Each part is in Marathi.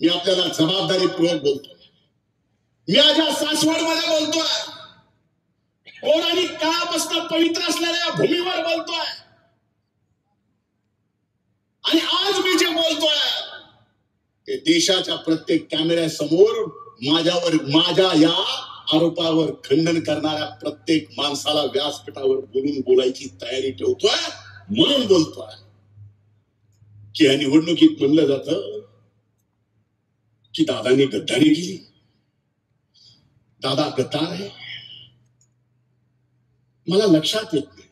मी आपल्याला जबाबदारीपूर्वक बोलतोय. मी माझ्या सासवड मध्ये बोलतोय. पौराणिक काळापासून पवित्र असलेल्या भूमीवर बोलतोय. आणि आज मी जे बोलतोय ते देशाच्या प्रत्येक कॅमेऱ्यासमोर माझ्या या आरोपावर खंडन करणाऱ्या प्रत्येक माणसाला व्यासपीठावर बोलायची तयारी ठेवतोय. म्हणून बोलतोय की या निवडणुकीत म्हणलं जातं की दादांनी गद्दारी केली. दादा गद्दार आहे. मला लक्षात येत नाही.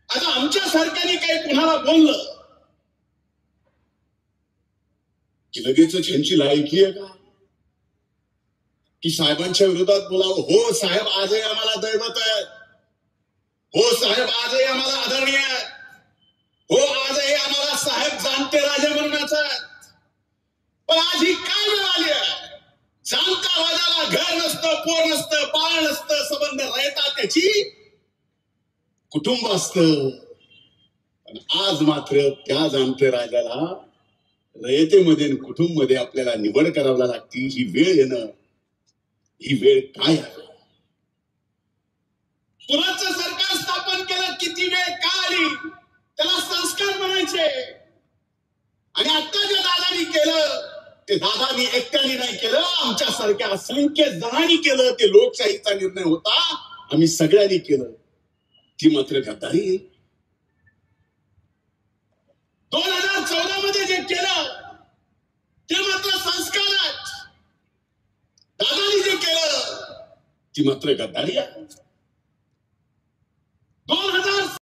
आता आमच्या सरकारने काही कुणाला बोललं की लगेच त्यांची लायकी आहे का की साहेबांच्या विरोधात बोलावं. हो साहेब आजही आम्हाला दैवत आहे. हो साहेब आजही आम्हाला आदरणीय आहे. हो आजही आम्हाला साहेब जाणते राजे म्हणूनच आहेत. पण आज ही काय वेळ आली आहे. जाणता राजाला घर नसतं, पोर नसतं, बाळ नसतं, संबंध राहतात त्याची कुटुंब असतं. पण आज मात्र त्या जाणते राजाला रयतेमध्ये कुटुंब मध्ये आपल्याला निवड करावी लागती. ही वेळ येणं, ही वेळ काय आहे. पुराचं सरकार स्थापन केलं, किती वेळ का आली त्याला संस्कार म्हणायचे. आणि आता जे दादानी केलं ते दादानी एकट्याने नाही केलं, आमच्या सारख्या असंख्य जणांनी केलं. ते लोकशाहीचा निर्णय होता, आम्ही सगळ्यांनी केलं. ती मात्र गद्दारी. 2014 मध्ये जे केलं ते मात्र संस्कार आहेत. दादानी जे केलं ती मात्र गद्दारी आहे.